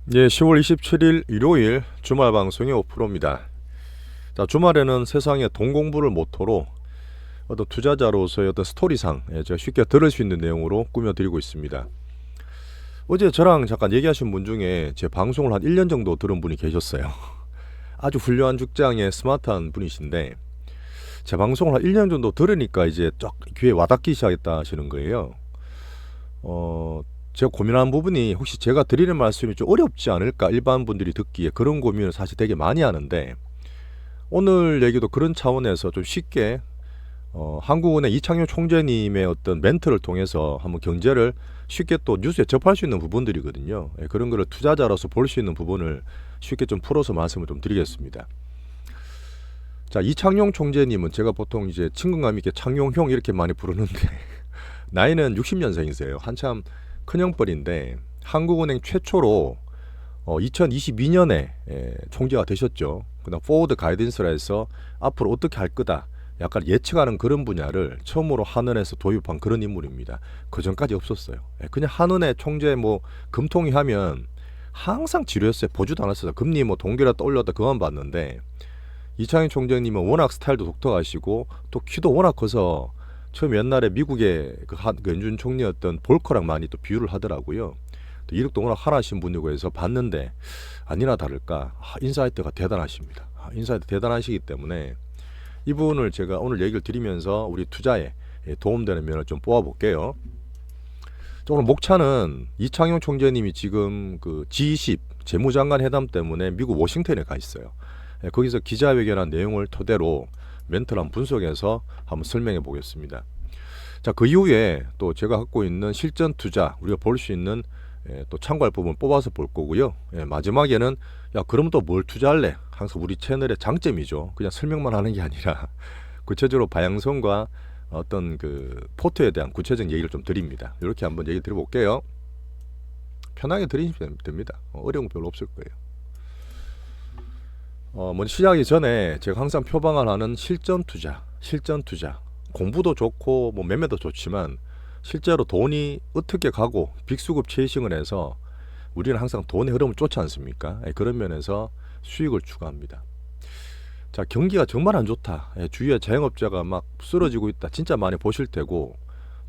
예, 10월 27일 일요일 주말 방송의 오프로입니다. 자, 주말에는 세상의 돈 공부를 모토로 어떤 투자자로서의 어떤 스토리상 제가 쉽게 들을 수 있는 내용으로 꾸며드리고 있습니다. 어제 저랑 잠깐 얘기하신 분 중에 제 방송을 한 1년 정도 들은 분이 계셨어요. 아주 훌륭한 직장의 스마트한 분이신데 제 방송을 한 1년 정도 들으니까 이제 쫙 귀에 와닿기 시작했다 하시는 거예요. 제가 고민하는 부분이 혹시 제가 드리는 말씀이 좀 어렵지 않을까, 일반 분들이 듣기에. 그런 고민을 사실 되게 많이 하는데 오늘 얘기도 그런 차원에서 좀 쉽게 한국은행 이창용 총재님의 어떤 멘트를 통해서 한번 경제를 쉽게 또 뉴스에 접할 수 있는 부분들이거든요. 예, 그런 거를 투자자로서 볼 수 있는 부분을 쉽게 좀 풀어서 말씀을 좀 드리겠습니다. 자, 이창용 총재님은 제가 보통 이제 친근감 있게 창용형 이렇게 많이 부르는데 나이는 60년생이세요. 한참 큰형벌인데 한국은행 최초로 2022년에 총재가 되셨죠. 그다음 포워드 가이던스라 해서 앞으로 어떻게 할 거다 약간 예측하는 그런 분야를 처음으로 한은에서 도입한 그런 인물입니다. 그 전까지 없었어요. 그냥 한은의 총재 뭐 금통위 하면 항상 지루했어요. 보지도 않았어요. 금리 뭐 동결했다 올렸다 그만 봤는데 이창용 총재님은 워낙 스타일도 독특하시고 또 키도 워낙 커서 처음 옛날에 미국의 그 연준 총리였던 볼커랑 많이 또 비유를 하더라고요. 또 이력도 워낙 하나신 분이고 해서 봤는데 아니나 다를까 인사이트가 대단하십니다. 인사이트 대단하시기 때문에 이분을 제가 오늘 얘기를 드리면서 우리 투자에 도움되는 면을 좀 뽑아볼게요. 오늘 목차는 이창용 총재님이 지금 그 G20 재무장관 회담 때문에 미국 워싱턴에 가 있어요. 거기서 기자회견한 내용을 토대로 멘트를 한번 분석해서 한번 설명해 보겠습니다. 자, 그 이후에 또 제가 갖고 있는 실전 투자 우리가 볼 수 있는 또 참고할 부분 뽑아서 볼 거고요. 마지막에는 야 그럼 또 뭘 투자할래? 항상 우리 채널의 장점이죠. 그냥 설명만 하는 게 아니라 구체적으로 방향성과 어떤 그 포트에 대한 구체적인 얘기를 좀 드립니다. 이렇게 한번 얘기 드려볼게요. 편하게 드리시면 됩니다. 어려운 거 별로 없을 거예요. 먼저 시작하기 전에 제가 항상 표방을 하는 실전 투자. 공부도 좋고 뭐 매매도 좋지만 실제로 돈이 어떻게 가고 빅수급 체이싱을 해서 우리는 항상 돈의 흐름을 쫓지 않습니까? 그런 면에서 수익을 추가합니다. 자, 경기가 정말 안 좋다. 주위에 자영업자가 막 쓰러지고 있다. 진짜 많이 보실 테고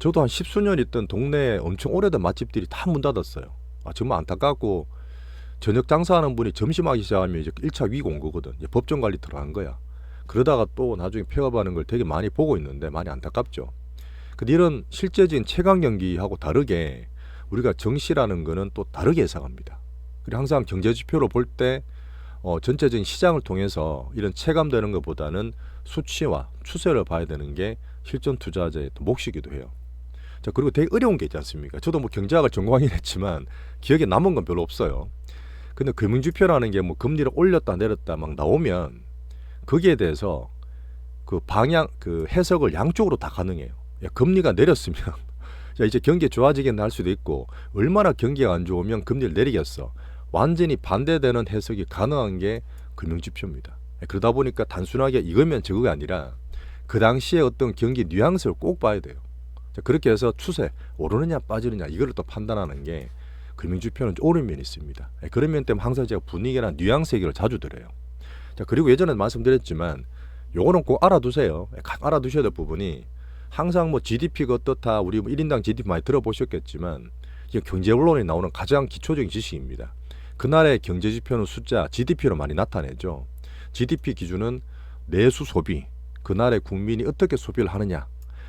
저도 한 10수년 있던 동네에 엄청 오래된 맛집들이 다 문 닫았어요. 정말 안타깝고 저녁 장사하는 분이 점심하기 시작하면 이제 1차 위기 온 거거든. 이제 법정 관리 들어간 거야. 그러다가 또 나중에 폐업하는 걸 되게 많이 보고 있는데 많이 안타깝죠. 근데 이런 실제적인 체감 경기하고 다르게 우리가 정시라는 거는 또 다르게 예상합니다. 그리고 항상 경제 지표로 볼 때 전체적인 시장을 통해서 이런 체감되는 것보다는 수치와 추세를 봐야 되는 게 실전 투자자의 또 몫이기도 해요. 자, 그리고 되게 어려운 게 있지 않습니까? 저도 뭐 경제학을 전공하긴 했지만 기억에 남은 건 별로 없어요. 근데 금융지표라는 게 뭐 금리를 올렸다 내렸다 막 나오면 거기에 대해서 그 방향 그 해석을 양쪽으로 다 가능해요. 야, 금리가 내렸으면 자, 이제 경기 좋아지겠나 할 수도 있고 얼마나 경기가 안 좋으면 금리를 내리겠어. 완전히 반대되는 해석이 가능한 게 금융지표입니다. 그러다 보니까 단순하게 이거면 저거가 아니라 그 당시에 어떤 경기 뉘앙스를 꼭 봐야 돼요. 자, 그렇게 해서 추세 오르느냐 빠지느냐 이거를 또 판단하는 게 금융지표는 옳은 면이 있습니다. 그런 면 때문에 항상 제가 분위기나 뉘앙스 얘기를 자주 드려요. 자, 그리고 예전에 말씀드렸지만 요거는 꼭 알아두세요. 알아두셔야 될 부분이 항상 뭐 GDP가 어떻다 우리 1인당 GDP 많이 들어보셨겠지만 이게 경제 언론에 나오는 가장 기초적인 지식입니다. 그날의 경제 지표는 숫자 GDP로 많이 나타내죠. GDP 기준은 내수 소비, 그날의 국민이 어떻게 소비를 하느냐,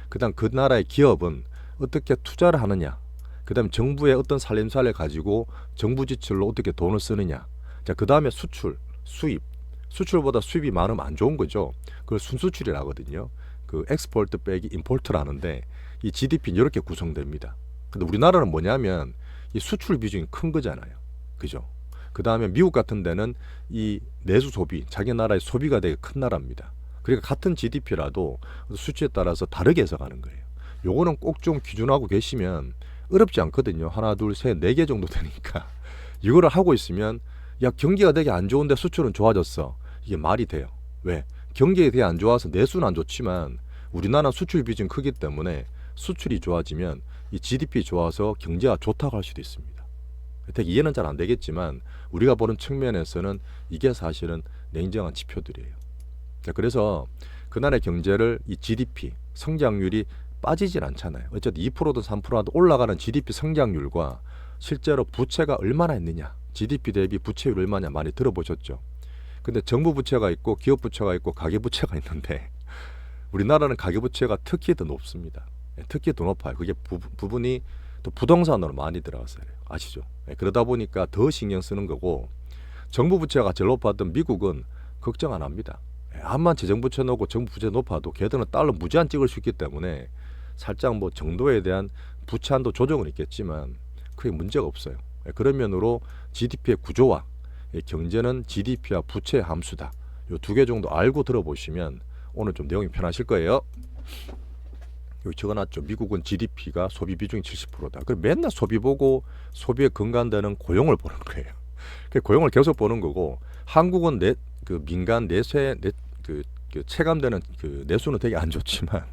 그다음 그 나라의 기업은 어떻게 투자를 하느냐, 그다음 정부의 어떤 살림살이를 가지고 정부 지출로 어떻게 돈을 쓰느냐. 자, 그다음에 수출, 수입. 수출보다 수입이 많으면 안 좋은 거죠. 그걸 순수출이라 하거든요. 그 엑스포트 빼기 임포트라는데 이 GDP는 이렇게 구성됩니다. 근데 우리나라는 뭐냐면 이 수출 비중이 큰 거잖아요. 그죠? 그다음에 미국 같은 데는 이 내수 소비, 자기 나라의 소비가 되게 큰 나라입니다. 그러니까 같은 GDP라도 수치에 따라서 다르게 해석하는 거예요. 요거는 꼭 좀 기준하고 계시면 어렵지 않거든요. 하나, 둘, 셋, 네 개 정도 되니까. 이거를 하고 있으면 야 경기가 되게 안 좋은데 수출은 좋아졌어. 이게 말이 돼요. 왜? 경기에 되게 안 좋아서 내수는 안 좋지만 우리나라 수출 비중이 크기 때문에 수출이 좋아지면 이 GDP 좋아서 경제가 좋다고 할 수도 있습니다. 대개 이해는 잘 안 되겠지만 우리가 보는 측면에서는 이게 사실은 냉정한 지표들이에요. 자, 그래서 그날의 경제를 이 GDP 성장률이 빠지질 않잖아요. 어쨌든 2%든 3%든 올라가는 GDP 성장률과 실제로 부채가 얼마나 있느냐, GDP 대비 부채율 얼마냐 많이 들어보셨죠. 근데 정부 부채가 있고 기업 부채가 있고 가계 부채가 있는데 우리나라는 가계 부채가 특히 더 높습니다. 특히 더 높아요. 그게 부분이 또 부동산으로 많이 들어갔어요. 아시죠? 그러다 보니까 더 신경 쓰는 거고, 정부 부채가 제일 높았던 미국은 걱정 안 합니다. 암만 재정 부채 놓고 정부 부채 높아도 걔들은 달러 무제한 찍을 수 있기 때문에 살짝 뭐 정도에 대한 부채 한도 조정은 있겠지만 크게 문제가 없어요. 그런 면으로 GDP의 구조와 경제는 GDP와 부채의 함수다. 이 두 개 정도 알고 들어보시면 오늘 좀 내용이 편하실 거예요. 여기 적어놨죠. 미국은 GDP가 소비 비중이 70%다. 그럼 맨날 소비 보고 소비에 근간되는 고용을 보는 거예요. 고용을 계속 보는 거고, 한국은 그 민간 내세 그 체감되는 그 내수는 되게 안 좋지만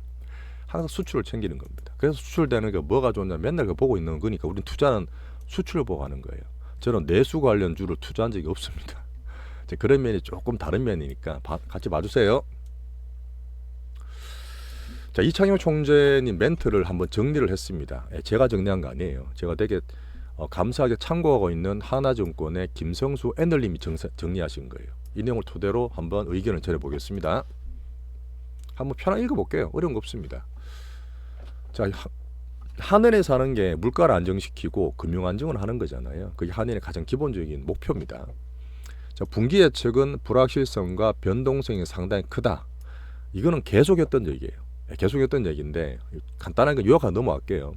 항상 수출을 챙기는 겁니다. 그래서 수출되는 게 뭐가 좋냐 맨날 그거 보고 있는 거니까 우리는 투자는 수출을 보고 하는 거예요. 저는 내수 관련주를 투자한 적이 없습니다. 그런 면이 조금 다른 면이니까 같이 봐주세요. 자, 이창용 총재님 멘트를 한번 정리를 했습니다. 제가 정리한 거 아니에요. 제가 되게 감사하게 참고하고 있는 하나증권의 김성수 애널님이 정리하신 거예요. 이 내용을 토대로 한번 의견을 전해보겠습니다. 한번 편하게 읽어볼게요. 어려운 거 없습니다. 자, 한은에 사는 게 물가를 안정시키고 금융 안정을 하는 거잖아요. 그게 한은의 가장 기본적인 목표입니다. 자, 분기 예측은 불확실성과 변동성이 상당히 크다. 이거는 계속했던 얘기예요. 계속했던 얘기인데 간단하게 요약하고 넘어갈게요.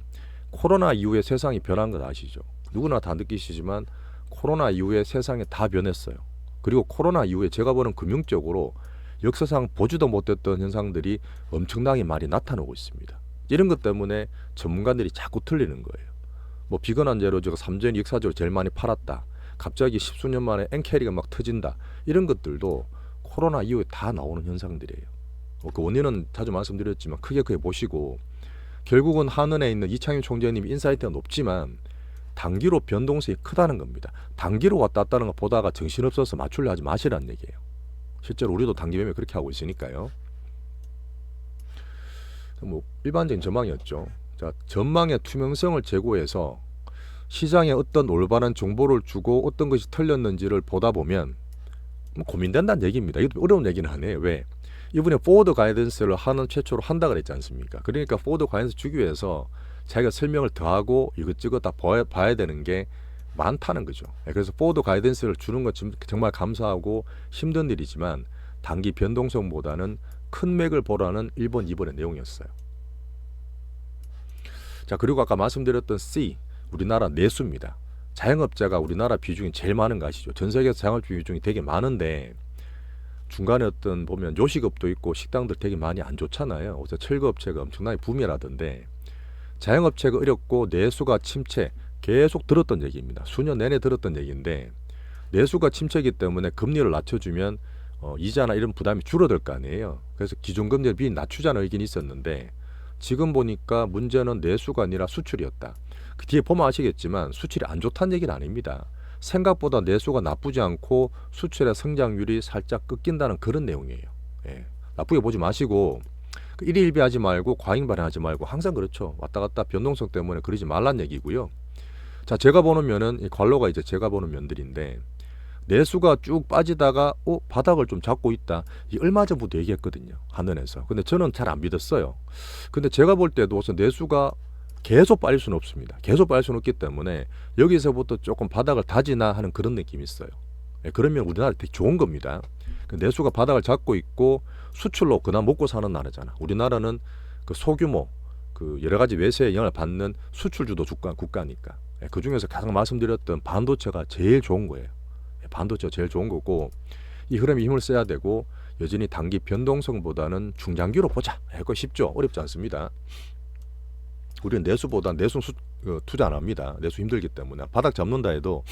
코로나 이후에 세상이 변한 거 아시죠? 누구나 다 느끼시지만 코로나 이후에 세상이 다 변했어요. 그리고 코로나 이후에 제가 보는 금융적으로 역사상 보지도 못했던 현상들이 엄청나게 많이 나타나고 있습니다. 이런 것 때문에 전문가들이 자꾸 틀리는 거예요. 뭐 비건한 재료주가 3전 역사적으로 제일 많이 팔았다. 갑자기 10수년 만에 엔캐리가 막 터진다. 이런 것들도 코로나 이후에 다 나오는 현상들이에요. 그 원인은 자주 말씀드렸지만 크게 보시고, 결국은 한은에 있는 이창용 총재님 인사이트가 높지만 단기로 변동성이 크다는 겁니다. 단기로 왔다 갔다 하는 거 보다가 정신없어서 맞추려 하지 마시라는 얘기예요. 실제로 우리도 단기 매매 그렇게 하고 있으니까요. 뭐 일반적인 전망이었죠. 자, 전망의 투명성을 제고해서 시장에 어떤 올바른 정보를 주고 어떤 것이 틀렸는지를 보다 보면 고민된다는 얘기입니다. 이것도 어려운 얘기는 아니에요. 왜? 이분이 포워드 가이던스를 하는 최초로 한다 그랬지 않습니까? 그러니까 포워드 가이던스 주기 위해서 자기가 설명을 더하고 이것저것 다 봐야 되는 게 많다는 거죠. 그래서 포워드 가이던스를 주는 것 정말 감사하고 힘든 일이지만 단기 변동성보다는 큰 맥을 보라는 1번, 2번의 내용이었어요. 자, 그리고 아까 말씀드렸던 C, 우리나라 내수입니다. 자영업자가 우리나라 비중이 제일 많은 거 아시죠? 전 세계에서 자영업자 비중이 되게 많은데 중간에 어떤 보면 요식업도 있고 식당들 되게 많이 안 좋잖아요. 그래서 철거업체가 엄청나게 붐이라던데 자영업체가 어렵고 내수가 침체 계속 들었던 얘기입니다. 수년 내내 들었던 얘기인데 내수가 침체이기 때문에 금리를 낮춰주면 이자나 이런 부담이 줄어들 거 아니에요. 그래서 기존 금리를 미리 낮추자는 의견이 있었는데 지금 보니까 문제는 내수가 아니라 수출이었다. 그 뒤에 보면 아시겠지만 수출이 안 좋다는 얘기는 아닙니다. 생각보다 내수가 나쁘지 않고 수출의 성장률이 살짝 꺾인다는 그런 내용이에요. 나쁘게 보지 마시고 일희일비하지 말고 과잉 반응하지 말고 항상 그렇죠. 왔다 갔다 변동성 때문에 그러지 말란 얘기고요. 자, 제가 보는 면은 이 관로가 이제 제가 보는 면들인데 내수가 쭉 빠지다가 바닥을 좀 잡고 있다. 이 얼마 전부터 얘기했거든요. 한은에서. 근데 저는 잘 안 믿었어요. 근데 제가 볼 때도 우선 내수가 계속 빠질 수는 없습니다. 계속 빠질 수는 없기 때문에 여기서부터 조금 바닥을 다지나 하는 그런 느낌이 있어요. 그러면 우리나라 되게 좋은 겁니다. 내수가 바닥을 잡고 있고 수출로 그나마 먹고 사는 나라잖아. 우리나라는 그 소규모 그 여러 가지 외세의 영향을 받는 수출주도 국가니까. 그 중에서 가장 말씀드렸던 반도체가 제일 좋은 거예요. 반도체가 제일 좋은 거고 이 흐름에 힘을 써야 되고 여전히 단기 변동성보다는 중장기로 보자. 그거 쉽죠. 어렵지 않습니다. 우리는 내수보다 내수 투자 안 합니다. 내수 힘들기 때문에. 바닥 잡는다 해도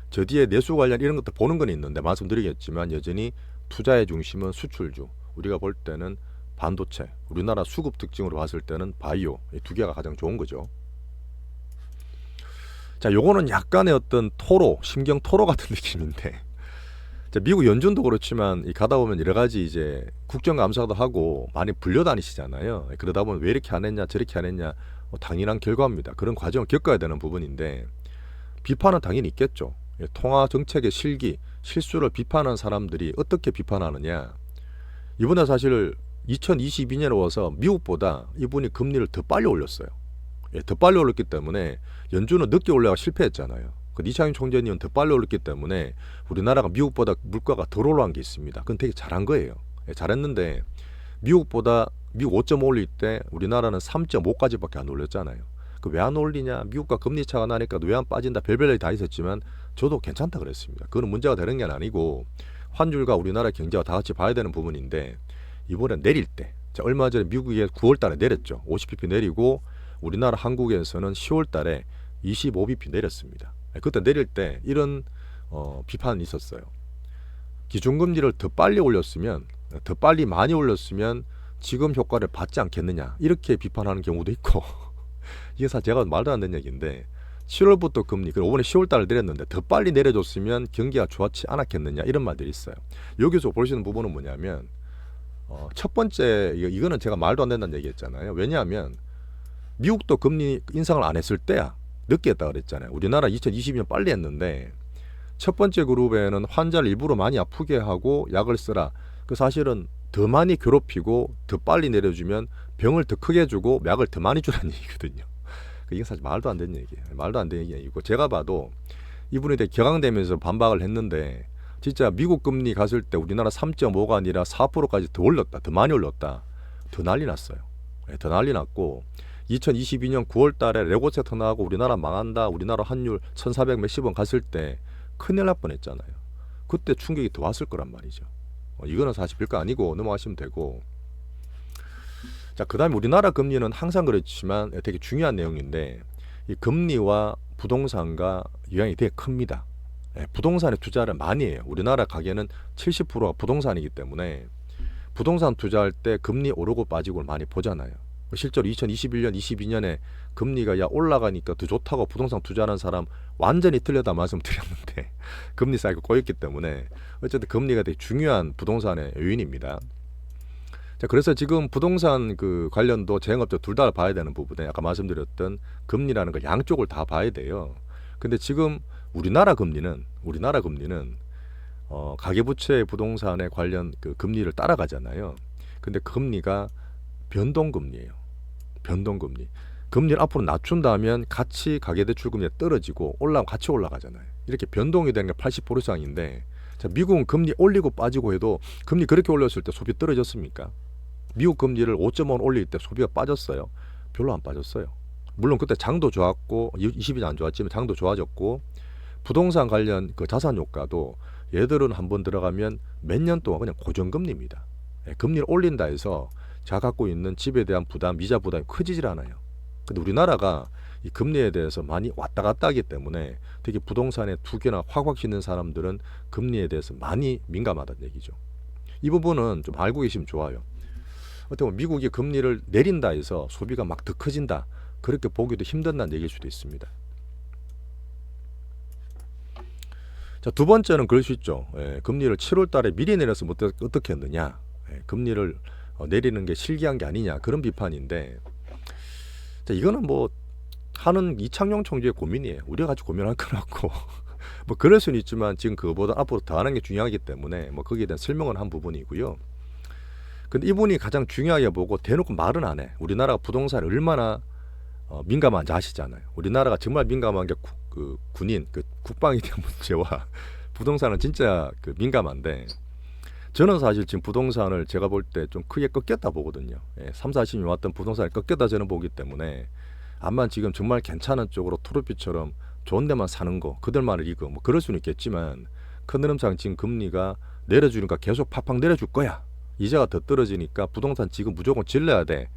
저 뒤에 내수 관련 이런 것도 보는 건 있는데 말씀드리겠지만 여전히 투자의 중심은 수출주. 우리가 볼 때는 반도체, 우리나라 수급 특징으로 봤을 때는 바이오. 이 두 개가 가장 좋은 거죠. 자, 요거는 약간의 어떤 토로, 심경 토로 같은 느낌인데, 자, 미국 연준도 그렇지만 이 가다 보면 여러 가지 이제 국정감사도 하고 많이 불려다니시잖아요. 그러다 보면 왜 이렇게 안 했냐, 저렇게 안 했냐, 당연한 결과입니다. 그런 과정을 겪어야 되는 부분인데 비판은 당연히 있겠죠. 통화 정책의 실기, 실수를 비판하는 사람들이 어떻게 비판하느냐. 이번에 사실 2022년에 와서 미국보다 이분이 금리를 더 빨리 올렸어요. 더 빨리 올렸기 때문에 연준은 늦게 올라가 실패했잖아요. 그 이창용 총재님은 더 빨리 올렸기 때문에 우리나라가 미국보다 물가가 덜 올라간 게 있습니다. 그건 되게 잘한 거예요. 잘했는데 미국 5.5 올릴 때 우리나라는 3.5까지밖에 안 올렸잖아요. 그 왜 안 올리냐? 미국과 금리 차가 나니까 왜 안 빠진다? 별별 일이 다 있었지만 저도 괜찮다 그랬습니다. 그건 문제가 되는 게 아니고 환율과 우리나라 경제와 다 같이 봐야 되는 부분인데 이번에 내릴 때, 자, 얼마 전에 미국이 9월 달에 내렸죠. 50bp 내리고 우리나라 한국에서는 10월 달에 25bp 내렸습니다. 그때 내릴 때 이런 비판이 있었어요. 기준금리를 더 빨리 올렸으면, 더 빨리 많이 올렸으면 지금 효과를 받지 않겠느냐, 이렇게 비판하는 경우도 있고 이게 사실 제가 말도 안 되는 얘기인데 7월부터 금리, 그리고 이번에 10월 달에 내렸는데 더 빨리 내려줬으면 경기가 좋았지 않았겠느냐, 이런 말들이 있어요. 여기서 보시는 부분은 뭐냐면 첫 번째, 이거는 제가 말도 안 된다는 얘기했잖아요. 왜냐하면 미국도 금리 인상을 안 했을 때야 늦게 했다 그랬잖아요. 우리나라 2022년 빨리 했는데 첫 번째 그룹에는 환자를 일부러 많이 아프게 하고 약을 쓰라. 그 사실은 더 많이 괴롭히고 더 빨리 내려주면 병을 더 크게 주고 약을 더 많이 주라는 얘기거든요. 이게 사실 말도 안 되는 얘기예요. 말도 안 되는 얘기고, 제가 봐도 이분에 대해 격앙되면서 반박을 했는데 진짜 미국 금리 갔을 때 우리나라 3.5가 아니라 4%까지 더 올렸다, 더 많이 올렸다, 더 난리 났어요. 더 난리 났고 2022년 9월 달에 레고세터 나가고 우리나라 망한다, 우리나라 환율 1400 몇십 원 갔을 때 큰일 날 뻔했잖아요. 그때 충격이 더 왔을 거란 말이죠. 이거는 사실 별거 아니고 넘어가시면 되고, 자, 그 다음에 우리나라 금리는 항상 그렇지만 되게 중요한 내용인데 이 금리와 부동산과 영향이 되게 큽니다. 부동산에 투자를 많이 해요. 우리나라 가계는 70%가 부동산이기 때문에 부동산 투자할 때 금리 오르고 빠지고를 많이 보잖아요. 실제로 2021년, 22년에 금리가 올라가니까 더 좋다고 부동산 투자하는 사람 완전히 틀렸다 말씀드렸는데 금리 사이클 꼬였기 때문에 어쨌든 금리가 되게 중요한 부동산의 요인입니다. 자, 그래서 지금 부동산 그 관련도 자영업자 둘 다 봐야 되는 부분에 아까 말씀드렸던 금리라는 걸 양쪽을 다 봐야 돼요. 근데 지금 우리나라 금리는 가계부채 부동산에 관련 그 금리를 따라가잖아요. 근데 금리가 변동금리예요. 변동금리. 금리를 앞으로 낮춘다면 같이 가계대출금리가 떨어지고 올라가면 같이 올라가잖아요. 이렇게 변동이 되는 게 80% 이상인데, 자, 미국은 금리 올리고 빠지고 해도 금리 그렇게 올렸을 때 소비 떨어졌습니까? 미국 금리를 5.5원 올릴 때 소비가 빠졌어요? 별로 안 빠졌어요. 물론 그때 장도 좋았고 20년 안 좋았지만 장도 좋아졌고 부동산 관련 그 자산 효과도 얘들은 한번 들어가면 몇 년 동안 그냥 고정금리입니다. 금리를 올린다 해서 자가 갖고 있는 집에 대한 부담, 이자 부담이 커지질 않아요. 근데 우리나라가 이 금리에 대해서 많이 왔다 갔다 하기 때문에 되게 부동산에 두 개나 확확 짓는 사람들은 금리에 대해서 많이 민감하다는 얘기죠. 이 부분은 좀 알고 계시면 좋아요. 어떻게 보면 미국이 금리를 내린다 해서 소비가 막 더 커진다, 그렇게 보기도 힘든다는 얘기일 수도 있습니다. 자, 두 번째는 그럴 수 있죠. 금리를 7월 달에 미리 내렸으면 어떻게 했느냐. 금리를 내리는 게 실기한 게 아니냐, 그런 비판인데, 자, 이거는 뭐 하는 이창용 총재의 고민이에요. 우리가 같이 고민할 건 없고 뭐 그럴 수는 있지만 지금 그거보다 앞으로 더 하는 게 중요하기 때문에 뭐 거기에 대한 설명은 한 부분이고요. 근데 이분이 가장 중요하게 보고 대놓고 말은 안 해. 우리나라가 부동산에 얼마나 민감한지 아시잖아요. 우리나라가 정말 민감한 게 군인, 그 국방에 대한 문제와 부동산은 진짜 그 민감한데, 저는 사실 지금 부동산을 제가 볼 때 좀 크게 꺾였다 보거든요. 3, 40이 왔던 부동산을 꺾였다 저는 보기 때문에 아마 지금 정말 괜찮은 쪽으로 트로피처럼 좋은 데만 사는 거, 그들만을 이거 뭐 그럴 수는 있겠지만 큰 흐름상 지금 금리가 내려주니까 계속 팍팍 내려줄 거야. 이자가 더 떨어지니까 부동산 지금 무조건 질러야 돼.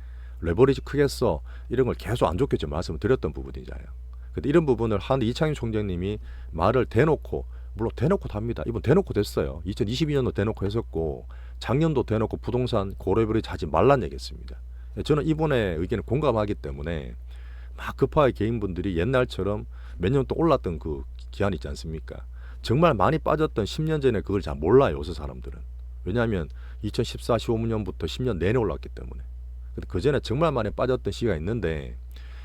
레버리지 크겠어. 이런 걸 계속 안 좋게 좀 말씀을 드렸던 부분이잖아요. 근데 이런 부분을 한 이창용 총장님이 말을 대놓고, 물론 대놓고 합니다. 이번 대놓고 됐어요. 2022년도 대놓고 했었고 작년도 대놓고 부동산 고레버리지 하지 말란 얘기했습니다. 저는 이번에 의견에 공감하기 때문에 막 급하게 개인분들이 옛날처럼 몇 년 또 올랐던 그 기한 있지 않습니까? 정말 많이 빠졌던 10년 전에 그걸 잘 몰라요, 요새 사람들은. 왜냐하면 2014, 15년부터 10년 내내 올랐기 때문에. 근데 그 전에 정말 많이 빠졌던 시기가 있는데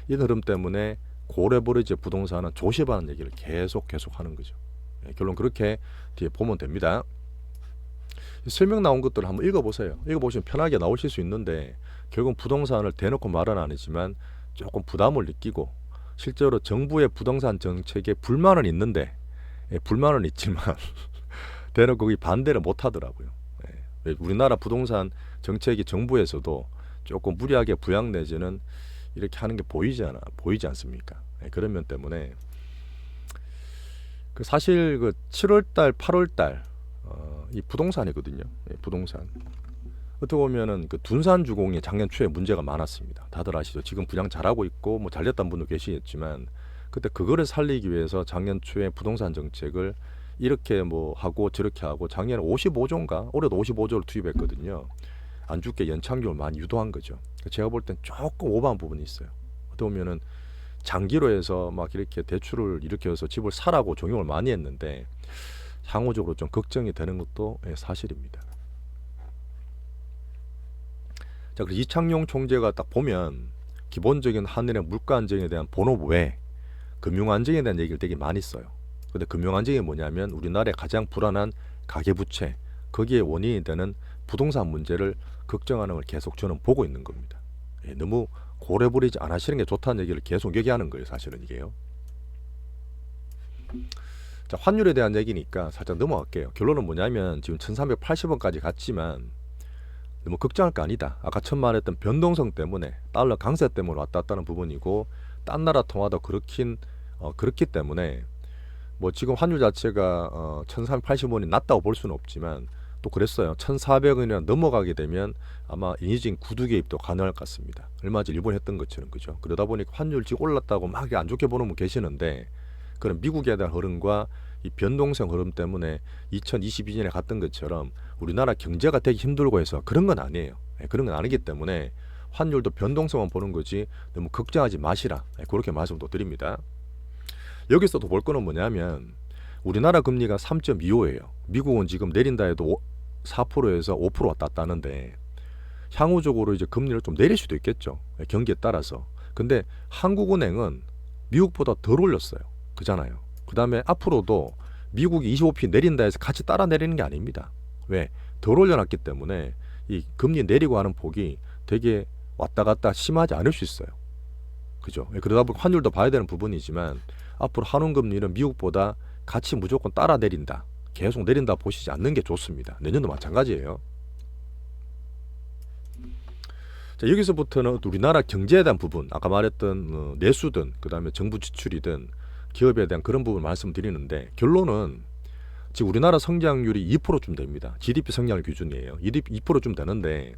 이 흐름 때문에 고레버리지 부동산은 조심하는 얘기를 계속 하는 거죠. 결론 그렇게 뒤에 보면 됩니다. 설명 나온 것들을 한번 읽어보세요. 읽어보시면 편하게 나오실 수 있는데 결국 부동산을 대놓고 말은 아니지만 조금 부담을 느끼고 실제로 정부의 부동산 정책에 불만은 있는데 불만은 있지만 대놓고 거기 반대를 못 하더라고요. 우리나라 부동산 정책이 정부에서도 조금 무리하게 부양 내지는 이렇게 하는 게 보이지 않습니까? 그런 면 때문에 그 사실 그 7월달, 8월달 이 부동산이거든요. 부동산. 어떻게 보면은 그 둔산주공이 작년 초에 문제가 많았습니다. 다들 아시죠? 지금 분양 잘하고 있고 뭐 잘됐다는 분도 계시겠지만 그때 그거를 살리기 위해서 작년 초에 부동산 정책을 이렇게 뭐 하고 저렇게 하고 작년에 55조인가 올해도 55조를 투입했거든요. 안 죽게 연착륙을 많이 유도한 거죠. 제가 볼 땐 조금 오버한 부분이 있어요. 어떻게 보면은 장기로 해서 막 이렇게 대출을 일으켜서 집을 사라고 종용을 많이 했는데 상호적으로 좀 걱정이 되는 것도 사실입니다. 자, 그래서 이창용 총재가 딱 보면 기본적인 한일의 물가 안정에 대한 본업 외에 금융 안정에 대한 얘기를 되게 많이 써요. 근데 금융 안정이 뭐냐면 우리나라의 가장 불안한 가계부채, 거기에 원인이 되는 부동산 문제를 걱정하는 걸 계속 저는 보고 있는 겁니다. 너무 고래 부리지 않으시는 게 좋다는 얘기를 계속 얘기하는 거예요. 사실은 이게요. 자, 환율에 대한 얘기니까 살짝 넘어갈게요. 결론은 뭐냐면 지금 1380원까지 갔지만 너무 걱정할 거 아니다. 아까 처음 말했던 변동성 때문에 달러 강세 때문에 왔다 갔다 하는 부분이고 딴 나라 통화도 그렇기 때문에 뭐 지금 환율 자체가 1380원이 낮다고 볼 수는 없지만 또 그랬어요. 1400원이나 넘어가게 되면 아마 인위적인 구두 개입도 가능할 것 같습니다. 얼마 전 일본이 했던 것처럼 그죠. 그러다 보니까 환율 지금 올랐다고 막 안 좋게 보는 분 계시는데 그런 미국에 대한 흐름과 이 변동성 흐름 때문에 2022년에 갔던 것처럼 우리나라 경제가 되게 힘들고 해서 그런 건 아니에요. 그런 건 아니기 때문에 환율도 변동성만 보는 거지 너무 걱정하지 마시라. 그렇게 말씀도 드립니다. 여기서도 볼 거는 뭐냐면 우리나라 금리가 3.25예요. 미국은 지금 내린다 해도 4%에서 5% 왔다 갔다 하는데 향후적으로 이제 금리를 좀 내릴 수도 있겠죠. 경기에 따라서. 근데 한국은행은 미국보다 덜 올렸어요. 그잖아요. 그 다음에 앞으로도 미국이 25p 내린다 해서 같이 따라 내리는 게 아닙니다. 왜? 덜 올려놨기 때문에 이 금리 내리고 하는 폭이 되게 왔다 갔다 심하지 않을 수 있어요. 그죠? 그러다 보니 환율도 봐야 되는 부분이지만 앞으로 한원금리는 미국보다 같이 무조건 따라 내린다. 계속 내린다 보시지 않는 게 좋습니다. 내년도 마찬가지예요. 자, 여기서부터는 우리나라 경제에 대한 부분, 아까 말했던 내수든 그 다음에 정부 지출이든 기업에 대한 그런 부분을 말씀드리는데 결론은 지금 우리나라 성장률이 2%쯤 됩니다. GDP 성장률 기준이에요. 2%쯤 되는데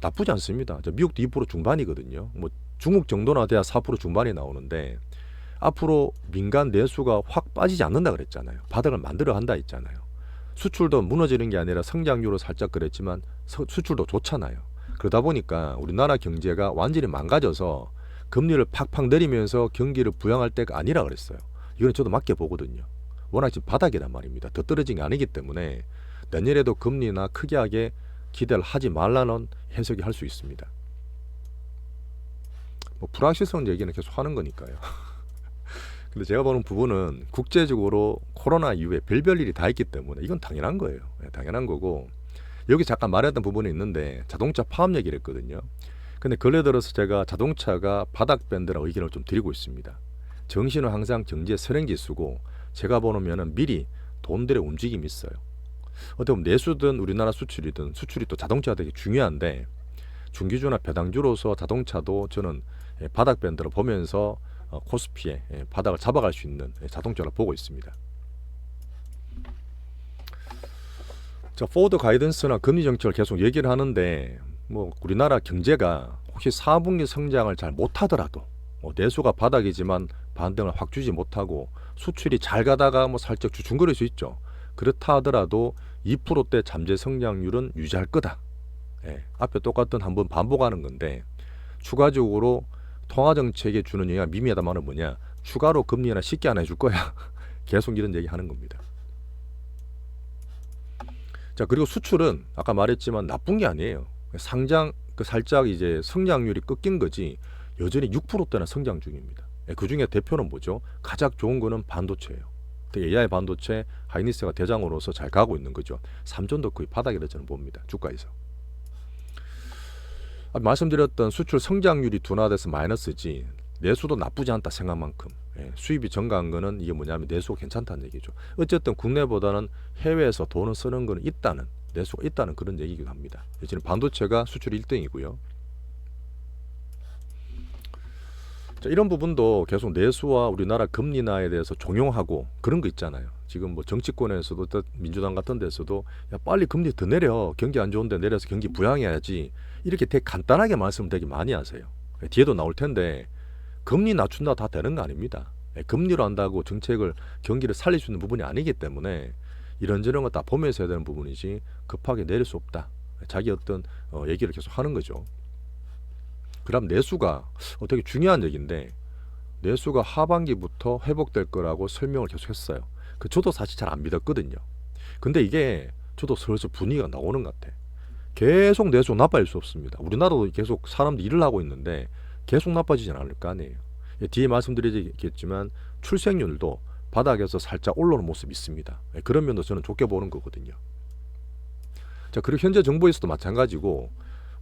나쁘지 않습니다. 미국도 2% 중반이거든요. 뭐 중국 정도나 돼야 4% 중반이 나오는데 앞으로 민간 내수가 확 빠지지 않는다 그랬잖아요. 바닥을 만들어 한다 했잖아요. 수출도 무너지는 게 아니라 성장률은 살짝 그랬지만 수출도 좋잖아요. 그러다 보니까 우리나라 경제가 완전히 망가져서 금리를 팍팍 내리면서 경기를 부양할 때가 아니라 그랬어요. 이건 저도 맞게 보거든요. 워낙 지금 바닥이란 말입니다. 더 떨어진 게 아니기 때문에 내년에도 금리나 크게 하게 기대를 하지 말라는 해석이 할 수 있습니다. 뭐 불확실성 얘기는 계속 하는 거니까요. 근데 제가 보는 부분은 국제적으로 코로나 이후에 별별 일이 다 있기 때문에 이건 당연한 거예요. 당연한 거고 여기 잠깐 말했던 부분이 있는데 자동차 파업 얘기를 했거든요. 근데 근래 들어서 제가 자동차가 바닥밴드라고 의견을 좀 드리고 있습니다. 정신은 항상 경제 선행지수고 제가 보면은 미리 돈들의 움직임이 있어요. 어떻게 보면 내수든 우리나라 수출이든 수출이 또 자동차가 되게 중요한데 중기주나 배당주로서 자동차도 저는 바닥밴드로 보면서 코스피에 바닥을 잡아갈 수 있는 자동차를 보고 있습니다. 자, 포워드 가이던스나 금리 정책을 계속 얘기를 하는데 뭐 우리나라 경제가 혹시 4분기 성장을 잘 못하더라도 내수가 바닥이지만 반등을 확 주지 못하고 수출이 잘 가다가 뭐 살짝 주춤거릴 수 있죠. 그렇다 하더라도 2%대 잠재 성장률은 유지할 거다. 앞에 똑같은 한번 반복하는 건데 추가적으로 통화정책에 주는 영향 미미하다마는 뭐냐 추가로 금리 나 쉽게 안 해줄 거야. 계속 이런 얘기 하는 겁니다. 자, 그리고 수출은 아까 말했지만 나쁜 게 아니에요. 상장 살짝 이제 성장률이 꺾인 거지 여전히 6%대나 성장 중입니다. 그 중에 대표는 뭐죠? 가장 좋은 거는 반도체예요. AI 반도체 하이닉스가 대장으로서 잘 가고 있는 거죠. 3전도 거의 바닥이라 저는 봅니다. 주가에서. 말씀드렸던 수출 성장률이 둔화돼서 마이너스지 내수도 나쁘지 않다 생각만큼 수입이 증가한 거는 이게 뭐냐면 내수가 괜찮다는 얘기죠. 어쨌든 국내보다는 해외에서 돈을 쓰는 거는 있다는, 내수가 있다는 그런 얘기기도 합니다. 지금 반도체가 수출 1등이고요. 자, 이런 부분도 계속 내수와 우리나라 금리 인하에 대해서 종용하고 그런 거 있잖아요. 지금 뭐 정치권에서도 민주당 같은 데서도 야 빨리 금리 더 내려, 경기 안 좋은데 내려서 경기 부양해야지, 이렇게 되게 간단하게 말씀을 되게 많이 하세요. 뒤에도 나올 텐데 금리 낮춘다 다 되는 거 아닙니다. 금리로 한다고 정책을 경기를 살릴 수 있는 부분이 아니기 때문에 이런저런 거 다 보면서 해야 되는 부분이지 급하게 내릴 수 없다. 자기 어떤 얘기를 계속 하는 거죠. 그럼 내수가 되게 중요한 얘기인데 내수가 하반기부터 회복될 거라고 설명을 계속 했어요. 저도 사실 잘 안 믿었거든요. 근데 이게 저도 슬슬 분위기가 나오는 것 같아. 계속 내수 나빠질 수 없습니다. 우리나라도 계속 사람들이 일을 하고 있는데 계속 나빠지진 않을 거 아니에요. 뒤에 말씀드리겠지만 출생률도 바닥에서 살짝 올라오는 모습이 있습니다. 그런 면도 저는 좋게 보는 거거든요. 자, 그리고 현재 정부에서도 마찬가지고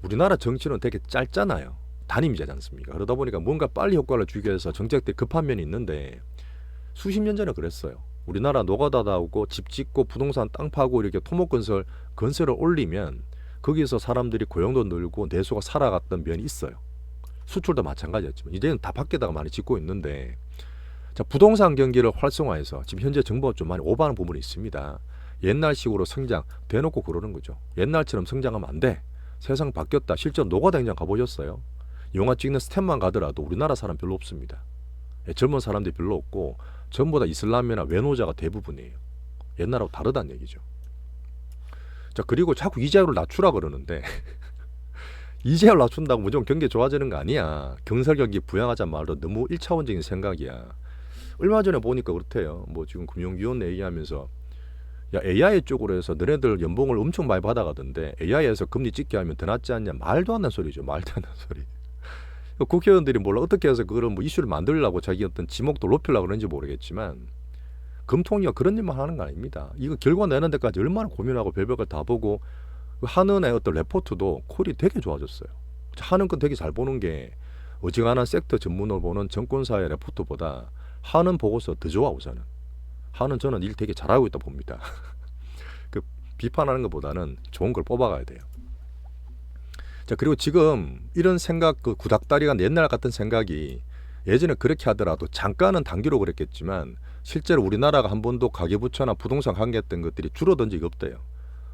우리나라 정치는 되게 짧잖아요. 단임제지 않습니까? 그러다 보니까 뭔가 빨리 효과를 주기 위해서 정책들이 급한 면이 있는데 수십 년 전에 그랬어요. 우리나라 노가다다 오고 집 짓고 부동산 땅 파고 이렇게 건설을 올리면 거기서 사람들이 고용도 늘고 내수가 살아갔던 면이 있어요. 수출도 마찬가지였지만 이제는 다 밖에다가 많이 짓고 있는데 자, 부동산 경기를 활성화해서 지금 현재 정부가 좀 많이 오버하는 부분이 있습니다. 옛날식으로 성장 대놓고 그러는 거죠. 옛날처럼 성장하면 안 돼. 세상 바뀌었다. 실제로 노가다 현장 가보셨어요? 영화 찍는 스텝만 가더라도 우리나라 사람 별로 없습니다. 젊은 사람들이 별로 없고 전부 다 이슬람이나 외노자가 대부분이에요. 옛날하고 다르다는 얘기죠. 자, 그리고 자꾸 이자율을 낮추라 그러는데 이자율 낮춘다고 무조건 경기 좋아지는 거 아니야. 경설 경기 부양하자 말도 너무 1차원적인 생각이야. 얼마 전에 보니까 그렇대요. 뭐 지금 금융위원회 얘기하면서 야 AI 쪽으로 해서 너네들 연봉을 엄청 많이 받아가던데 AI에서 금리 찍게 하면 더 낫지 않냐. 말도 안 되는 소리죠. 말도 안 되는 소리. 국회의원들이 몰라 어떻게 해서 그걸 뭐 이슈를 만들려고 자기 어떤 지목도 높이려고 그런지 모르겠지만 금통위가 그런 일만 하는 거 아닙니다. 이거 결과 내는 데까지 얼마나 고민하고 별별 다 보고 한은의 어떤 레포트도 콜이 되게 좋아졌어요. 한은 건 되게 잘 보는 게 어지간한 섹터 전문으로 보는 정권사의 레포트보다 한은 보고서 더 좋아 우선은. 한은 저는 일 되게 잘하고 있다 봅니다. 그 비판하는 것보다는 좋은 걸 뽑아가야 돼요. 자, 그리고 지금 이런 생각, 그 구닥다리가 옛날 같은 생각이 예전에 그렇게 하더라도 잠깐은 단기로 그랬겠지만 실제로 우리나라가 한 번도 가계부채나 부동산 관계했던 것들이 줄어든 적이 없대요.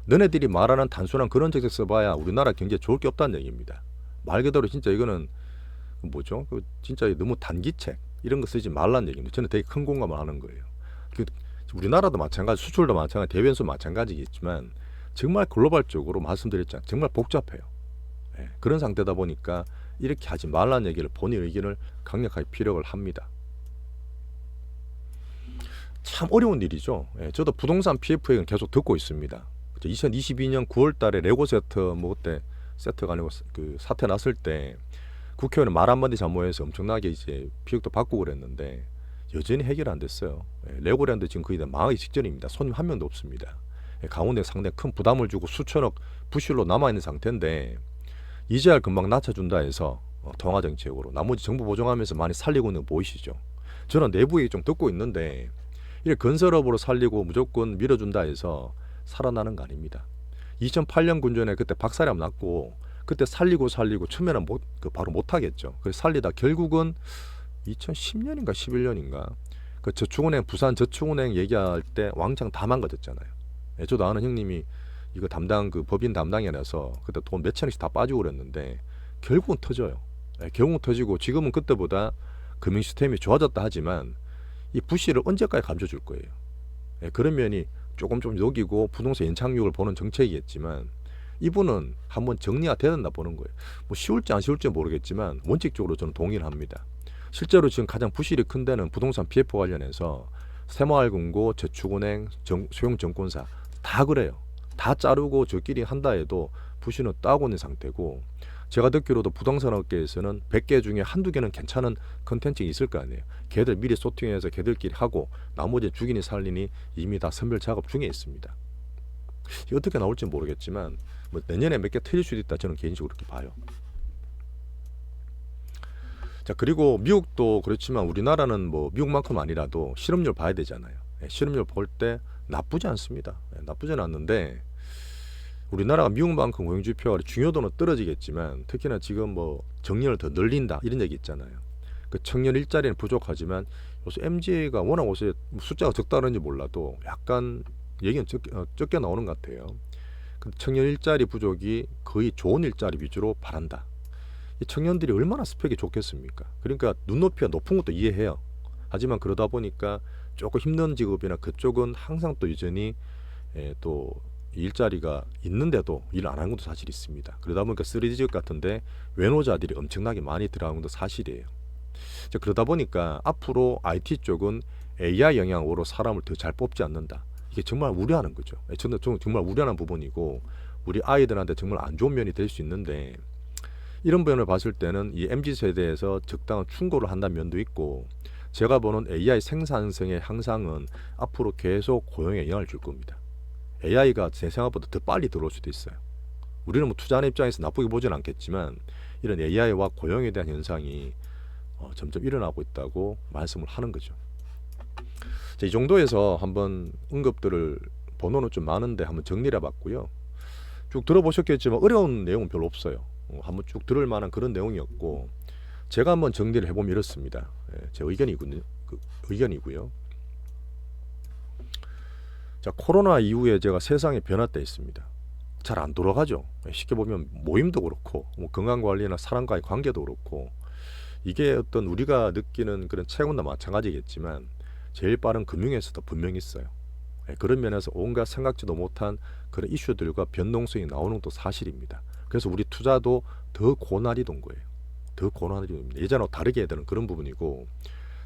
너네들이 말하는 단순한 그런 정책 써봐야 우리나라 경제에 좋을 게 없다는 얘기입니다. 말 그대로 진짜 이거는 뭐죠? 진짜 너무 단기책 이런 거 쓰지 말라는 얘기입니다. 저는 되게 큰 공감을 하는 거예요. 우리나라도 마찬가지, 수출도 마찬가지, 대변수 마찬가지겠지만 정말 글로벌적으로 말씀드렸잖아요. 정말 복잡해요. 그런 상태다 보니까 이렇게 하지 말라는 얘기를 본인 의견을 강력하게 피력을 합니다. 참 어려운 일이죠. 저도 부동산 PF 얘기는 계속 듣고 있습니다. 2022년 9월 달에 레고 세트 뭐 그때 세트가 아니고 그 사태 났을 때 국회의원 말 한마디 잘못해서 엄청나게 이제 피격도 받고 그랬는데 여전히 해결 안 됐어요. 레고랜드 지금 거의 다 망하기 직전입니다. 손님 한 명도 없습니다. 강원도에 상당히 큰 부담을 주고 수천억 부실로 남아있는 상태인데 이자를 금방 낮춰준다 해서 통화정책으로 나머지 정부 보정하면서 많이 살리고 있는 거 보이시죠? 저는 내부 얘기 좀 듣고 있는데 이렇게 건설업으로 살리고 무조건 밀어준다 해서 살아나는 거 아닙니다. 2008년 군전에 그때 박살이 났고 그때 살리고 처음에는 바로 못하겠죠. 그래서 살리다 결국은 2010년인가 11년인가 그 저축은행 부산 저축은행 얘기할 때 왕창 다 망가졌잖아요. 저도 아는 형님이 이거 담당 그 법인 담당이라서 그때 돈 몇천억씩 다 빠지고 그랬는데 결국은 터져요. 결국은 터지고 지금은 그때보다 금융 시스템이 좋아졌다 하지만 이 부실을 언제까지 감춰줄 거예요. 그런 면이 조금 녹이고 부동산 연착륙을 보는 정책이겠지만 이분은 한번 정리가 돼야 된다 보는 거예요. 뭐 쉬울지 안 쉬울지 모르겠지만 원칙적으로 저는 동의를 합니다. 실제로 지금 가장 부실이 큰 데는 부동산 PF 관련해서 새마을금고, 저축은행, 소형증권사 다 그래요. 다 자르고 저끼리 한다 해도 부실은 따고 있는 상태고, 제가 듣기로도 부동산 업계에서는 100개 중에 한두 개는 괜찮은 컨텐츠가 있을 거 아니에요. 걔들 미리 소팅해서 걔들끼리 하고 나머지 죽이니 살리니 이미 다 선별 작업 중에 있습니다. 이게 어떻게 나올지 모르겠지만 뭐 내년에 몇 개 틀릴 수도 있다, 저는 개인적으로 그렇게 봐요. 자, 그리고 미국도 그렇지만 우리나라는 뭐 미국만큼 아니라도 실업률 봐야 되잖아요. 실업률 볼 때 나쁘지 않습니다. 나쁘지는 않는데 우리나라가 미국만큼 고용지표가 중요도는 떨어지겠지만 특히나 지금 뭐 정년을 더 늘린다 이런 얘기 있잖아요. 그 청년 일자리는 부족하지만 요새 MZ가 워낙 요새 숫자가 적다는지 몰라도 약간 얘기는 적게 나오는 것 같아요. 근데 청년 일자리 부족이 거의 좋은 일자리 위주로 바란다. 이 청년들이 얼마나 스펙이 좋겠습니까? 그러니까 눈높이가 높은 것도 이해해요. 하지만 그러다 보니까 조금 힘든 직업이나 그쪽은 항상 또 여전히 또 일자리가 있는데도 일을 안 하는 것도 사실 있습니다. 그러다 보니까 3D 지역 같은데 외노자들이 엄청나게 많이 들어가는 것도 사실이에요. 그러다 보니까 앞으로 IT 쪽은 AI 영향으로 사람을 더 잘 뽑지 않는다. 이게 정말 우려하는 거죠. 저는 정말 우려하는 부분이고 우리 아이들한테 정말 안 좋은 면이 될 수 있는데, 이런 면을 봤을 때는 이 MZ세대에서 적당한 충고를 한다는 면도 있고, 제가 보는 AI 생산성의 향상은 앞으로 계속 고용에 영향을 줄 겁니다. AI가 제 생각보다 더 빨리 들어올 수도 있어요. 우리는 뭐 투자하는 입장에서 나쁘게 보진 않겠지만 이런 AI와 고용에 대한 현상이 점점 일어나고 있다고 말씀을 하는 거죠. 자, 이 정도에서 한번 언급들을 번호는 좀 많은데 한번 정리를 해봤고요. 쭉 들어보셨겠지만 어려운 내용은 별로 없어요. 한번 쭉 들을 만한 그런 내용이었고, 제가 한번 정리를 해보면 이렇습니다. 제 의견이고요. 자, 코로나 이후에 제가 세상의 변화때 있습니다. 잘 안 돌아가죠. 쉽게 보면 모임도 그렇고 뭐 건강관리나 사람과의 관계도 그렇고, 이게 어떤 우리가 느끼는 그런 체온도 마찬가지겠지만 제일 빠른 금융에서도 분명히 있어요. 그런 면에서 온갖 생각지도 못한 그런 이슈들과 변동성이 나오는 것도 사실입니다. 그래서 우리 투자도 더 고난이 된 거예요. 더 고난이 됩니다. 예전하고 다르게 해야 되는 그런 부분이고,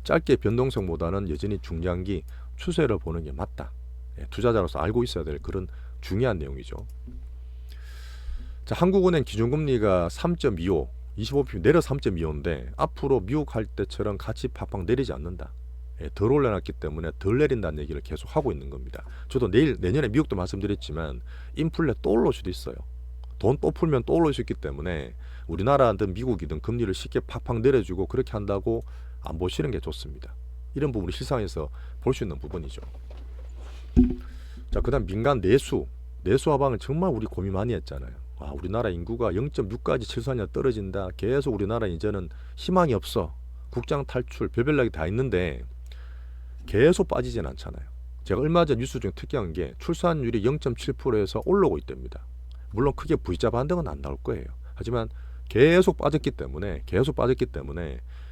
짧게 변동성보다는 여전히 중장기 추세를 보는 게 맞다. 투자자로서 알고 있어야 될 그런 중요한 내용이죠. 자, 한국은행 기준금리가 3.25, 25pm 내려 3.25인데 앞으로 미국 할 때처럼 같이 팍팍 내리지 않는다. 덜 올려놨기 때문에 덜 내린다는 얘기를 계속 하고 있는 겁니다. 저도 내년에 미국도 말씀드렸지만 인플레 또 올라올 수도 있어요. 돈 또 풀면 또 올라올 수 있기 때문에 우리나라든 미국이든 금리를 쉽게 팍팍 내려주고 그렇게 한다고 안 보시는 게 좋습니다. 이런 부분이 실상에서 볼 수 있는 부분이죠. 자, 그다음 민간 내수 하방을 정말 우리 고민 많이 했잖아요. 우리나라 인구가 0.6까지 최소한이 떨어진다. 계속 우리나라 이제는 희망이 없어. 국장 탈출 별별나게 다 있는데 계속 빠지진 않잖아요. 제가 얼마 전 뉴스 중에 특이한 게 출산율이 0.7%에서 올라오고 있답니다. 물론 크게 V자 반등은 안 나올 거예요. 하지만 계속 빠졌기 때문에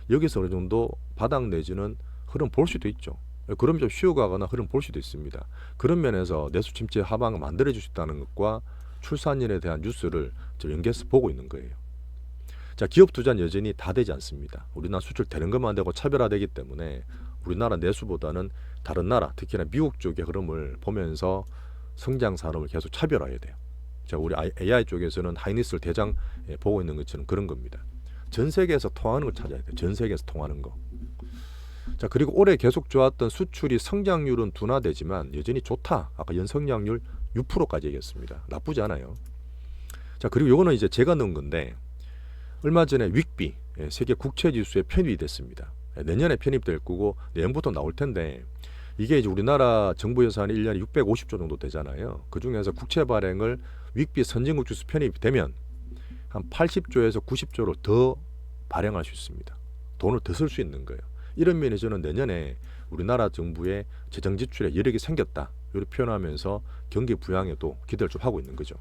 여기서 어느 정도 바닥 내지는 흐름 볼 수도 있죠. 그럼 좀 쉬어가거나 흐름 볼 수도 있습니다. 그런 면에서 내수 침체 하방을 만들어줄 수 있다는 것과 출산율에 대한 뉴스를 연계해서 보고 있는 거예요. 자, 기업 투자는 여전히 다 되지 않습니다. 우리나라 수출 되는 것만 되고 차별화되기 때문에 우리나라 내수보다는 다른 나라, 특히나 미국 쪽의 흐름을 보면서 성장 산업을 계속 차별화해야 돼요. 자, 우리 AI 쪽에서는 하이닉스를 대장 보고 있는 것처럼 그런 겁니다. 전 세계에서 통하는 걸 찾아야 돼요. 전 세계에서 통하는 거. 자, 그리고 올해 계속 좋았던 수출이 성장률은 둔화되지만 여전히 좋다. 아까 연성장률 6%까지 얘기했습니다. 나쁘지 않아요. 자, 그리고 요거는 이제 제가 넣은 건데 얼마 전에 윅비 세계 국채지수에 편입이 됐습니다. 내년에 편입될 거고 내년부터 나올 텐데, 이게 이제 우리나라 정부 예산이 1년에 650조 정도 되잖아요. 그 중에서 국채 발행을 윅비 선진국 지수 편입이 되면 한 80조에서 90조를 더 발행할 수 있습니다. 돈을 더 쓸 수 있는 거예요. 이런 면에서는 내년에 우리나라 정부의 재정 지출에 여력이 생겼다, 이렇게 표현하면서 경기 부양에도 기대를 좀 하고 있는 거죠.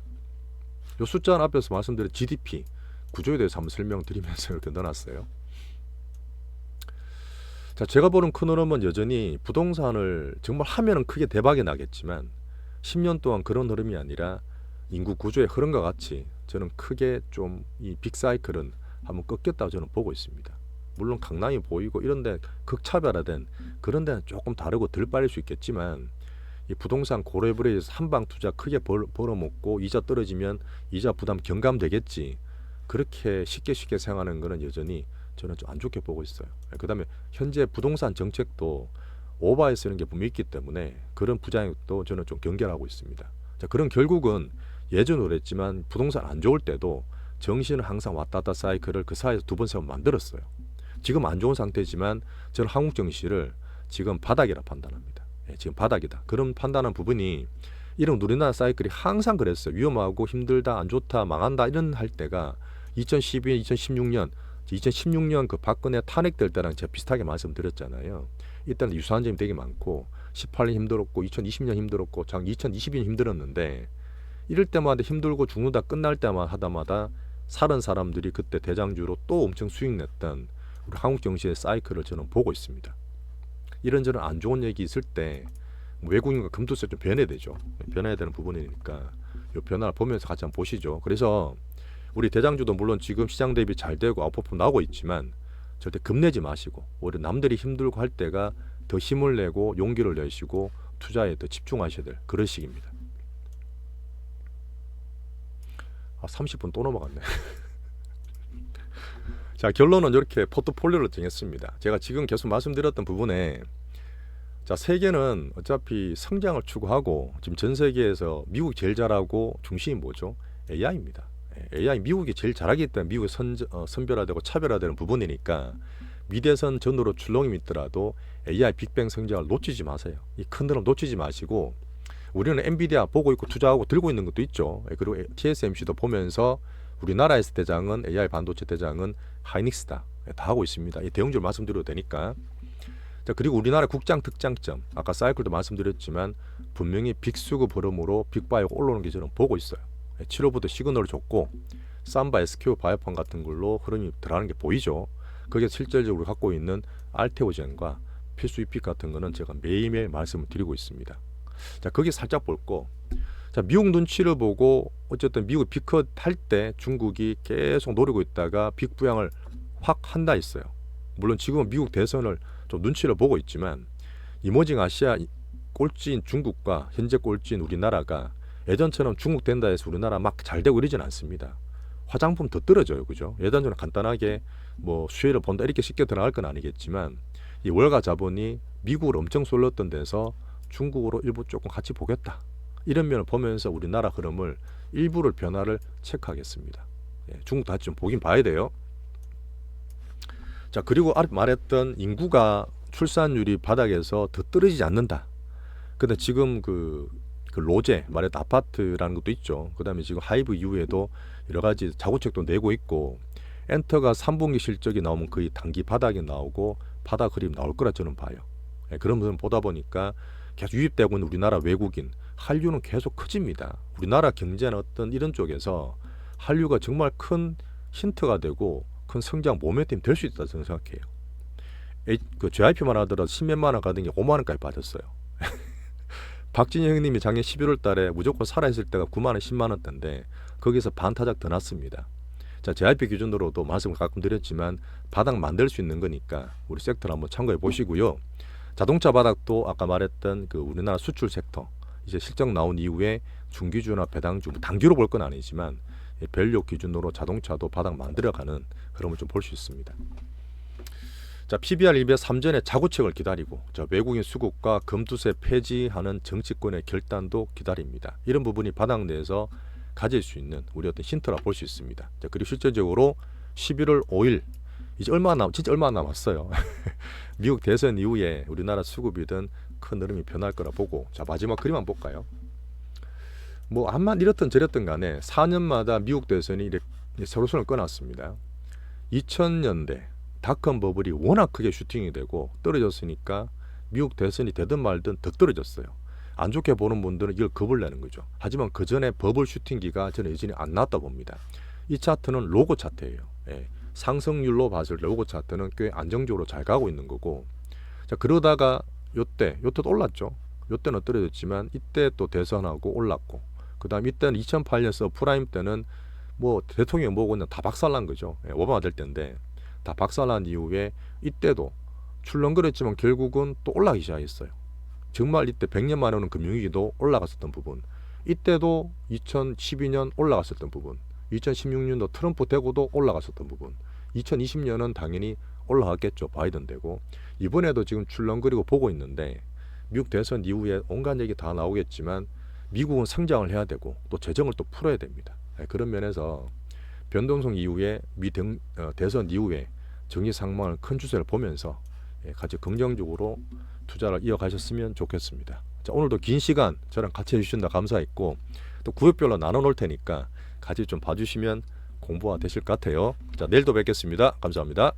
이 숫자는 앞에서 말씀드린 GDP 구조에 대해서 한번 설명드리면서 이렇게 넣어놨어요. 자, 제가 보는 큰 흐름은 여전히 부동산을 정말 하면은 크게 대박이 나겠지만 10년 동안 그런 흐름이 아니라 인구 구조의 흐름과 같이 저는 크게 좀 이 빅사이클은 한번 꺾였다고 저는 보고 있습니다. 물론 강남이 보이고 이런데 극차별화된 그런 데는 조금 다르고 덜 빨릴 수 있겠지만 이 부동산 고래버려에서 한방 투자 크게 벌어먹고 이자 떨어지면 이자 부담 경감되겠지. 그렇게 쉽게 생각하는 거는 여전히 저는 좀 안 좋게 보고 있어요. 그다음에 현재 부동산 정책도 오바해 쓰는 게 분명히 있기 때문에 그런 부작용도 저는 좀 경계하고 있습니다. 자, 그런 결국은 예전으로 했지만 부동산 안 좋을 때도 정신은 항상 왔다 갔다 사이클을 그 사이에서 두 번 세 번 만들었어요. 지금 안 좋은 상태지만 저는 한국 정시를 지금 바닥이라 판단합니다. 지금 바닥이다. 그런 판단한 부분이 이런 우리나라 사이클이 항상 그랬어요. 위험하고 힘들다, 안 좋다, 망한다 이런 할 때가 2012년, 2016년 그 박근혜 탄핵될 때랑 제가 비슷하게 말씀드렸잖아요. 이때는 유사한 점이 되게 많고 18년 힘들었고 2020년 힘들었고 2022년 힘들었는데 이럴 때마다 힘들고 죽는다 끝날 때마다 하다마다 살은 사람들이 그때 대장주로 또 엄청 수익 냈던 우리 한국 정시의 사이클을 저는 보고 있습니다. 이런저런 안 좋은 얘기 있을 때 외국인과 금투세 좀 변해야 되죠. 변해야 되는 부분이니까 이 변화를 보면서 같이 한번 보시죠. 그래서 우리 대장주도 물론 지금 시장 대비 잘 되고 아웃퍼폼 나오고 있지만 절대 겁내지 마시고 오히려 남들이 힘들고 할 때가 더 힘을 내고 용기를 내시고 투자에 더 집중하셔야 될 그런 시기입니다. 30분 또 넘어갔네. 자, 결론은 이렇게 포트폴리오를 정했습니다. 제가 지금 계속 말씀드렸던 부분에 자, 세계는 어차피 성장을 추구하고 지금 전 세계에서 미국이 제일 잘하고 중심이 뭐죠? AI입니다. AI 미국이 제일 잘하기 때문에 미국이 선별화되고 차별화되는 부분이니까 미대선 전후로 출렁이 있더라도 AI 빅뱅 성장을 놓치지 마세요. 이 큰 흐름 놓치지 마시고 우리는 엔비디아 보고 있고 투자하고 들고 있는 것도 있죠. 그리고 TSMC도 보면서 우리나라에서 대장은 AI 반도체 대장은 하이닉스다. 다 하고 있습니다. 이 대형주를 말씀드려도 되니까. 자, 그리고 우리나라 국장 특장점 아까 사이클도 말씀드렸지만 분명히 빅수급 흐름으로 빅바이오가 올라오는 게 저는 보고 있어요. 7호부터 시그널을 줬고 삼바, SQ, 바이오판 같은 걸로 흐름이 들어가는 게 보이죠. 그게 실질적으로 갖고 있는 알테오젠과 필수 이픽 같은 거는 제가 매일매일 말씀을 드리고 있습니다. 자, 거기 살짝 볼 거. 자, 미국 눈치를 보고 어쨌든 미국 빅컷 할 때 중국이 계속 노리고 있다가 빅부양을 확 한다 했어요. 물론 지금은 미국 대선을 좀 눈치를 보고 있지만 이머징 아시아 꼴찌인 중국과 현재 꼴찌인 우리나라가 예전처럼 중국 된다 해서 우리나라 막 잘 되고 이러진 않습니다. 화장품 더 떨어져요. 그죠? 예전처럼 간단하게 뭐 수혜를 본다 이렇게 쉽게 들어갈 건 아니겠지만 이 월가 자본이 미국을 엄청 쏠렸던 데서 중국으로 일부 조금 같이 보겠다. 이런 면을 보면서 우리나라 흐름을 일부를 변화를 체크하겠습니다. 중국 다시 좀 보긴 봐야 돼요. 자, 그리고 아래 말했던 인구가 출산율이 바닥에서 더 떨어지지 않는다. 근데 지금 그 로제 말했던 아파트라는 것도 있죠. 그 다음에 지금 하이브 이후에도 여러 가지 자구책도 내고 있고 엔터가 3분기 실적이 나오면 거의 단기 바닥이 나오고 바닥 흐름 나올 거라 저는 봐요. 그런 부분 보다 보니까 계속 유입되고 있는 우리나라 외국인 한류는 계속 커집니다. 우리나라 경제는 어떤 이런 쪽에서 한류가 정말 큰 힌트가 되고 큰 성장 모멘텀이 될 수 있다 저는 생각해요. 그 JYP만 하더라도 10몇만 원 가던 게 5만 원까지 빠졌어요. 박진영 형님이 작년 11월 달에 무조건 살아있을 때가 9만 원, 10만 원대인데 거기서 반타작 더 났습니다. 자, JYP 기준으로도 말씀을 가끔 드렸지만 바닥 만들 수 있는 거니까 우리 섹터를 한번 참고해 보시고요. 자동차 바닥도 아까 말했던 그 우리나라 수출 섹터 이제 실적 나온 이후에 중기주나 배당주 단기로 볼 건 아니지만 밸류 기준으로 자동차도 바닥 만들어가는 흐름을 좀 볼 수 있습니다. 자, PBR 1배 3전에 자구책을 기다리고 자, 외국인 수급과 금투세 폐지하는 정치권의 결단도 기다립니다. 이런 부분이 바닥 내에서 가질 수 있는 우리 어떤 힌트라 볼 수 있습니다. 자, 그리고 실제적으로 11월 5일 이제 진짜 얼마 남았어요. 미국 대선 이후에 우리나라 수급이든 큰 흐름이 변할 거라 보고 자, 마지막 그림 한번 볼까요? 뭐 암만 이렇든 저랬든 간에 4년마다 미국 대선이 이렇게 서로 손을 꺼놨습니다. 2000년대 닷컴 버블이 워낙 크게 슈팅이 되고 떨어졌으니까 미국 대선이 되든 말든 더 떨어졌어요. 안 좋게 보는 분들은 이걸 겁을 내는 거죠. 하지만 그 전에 버블 슈팅기가 저는 여전히 안 나왔다 봅니다. 이 차트는 로고 차트예요. 상승률로 봤을 때 로고 차트는 꽤 안정적으로 잘 가고 있는 거고 자, 그러다가 요때도 올랐죠. 요때는 떨어졌지만 이때 또 대선하고 올랐고 그 다음 이때는 2008년 서프라임 때는 뭐 대통령이 뭐고 그냥 다 박살난 거죠. 오바마 될 때인데 다 박살난 이후에 이때도 출렁거렸지만 결국은 또 올라가기 시작했어요. 정말 이때 100년 만에 오는 금융위기도 올라갔었던 부분, 이때도 2012년 올라갔었던 부분, 2016년도 트럼프 되고도 올라갔었던 부분, 2020년은 당연히 올라갔겠죠. 바이든 되고. 이번에도 지금 출렁거리고 보고 있는데 미국 대선 이후에 온갖 얘기 다 나오겠지만 미국은 성장을 해야 되고 또 재정을 또 풀어야 됩니다. 그런 면에서 변동성 이후에 대선 이후에 정치 상황을 큰 추세를 보면서 같이 긍정적으로 투자를 이어가셨으면 좋겠습니다. 자, 오늘도 긴 시간 저랑 같이 해주신다 감사했고 또 구역별로 나눠 놓을 테니까 같이 좀 봐주시면 공부가 되실 것 같아요. 자, 내일도 뵙겠습니다. 감사합니다.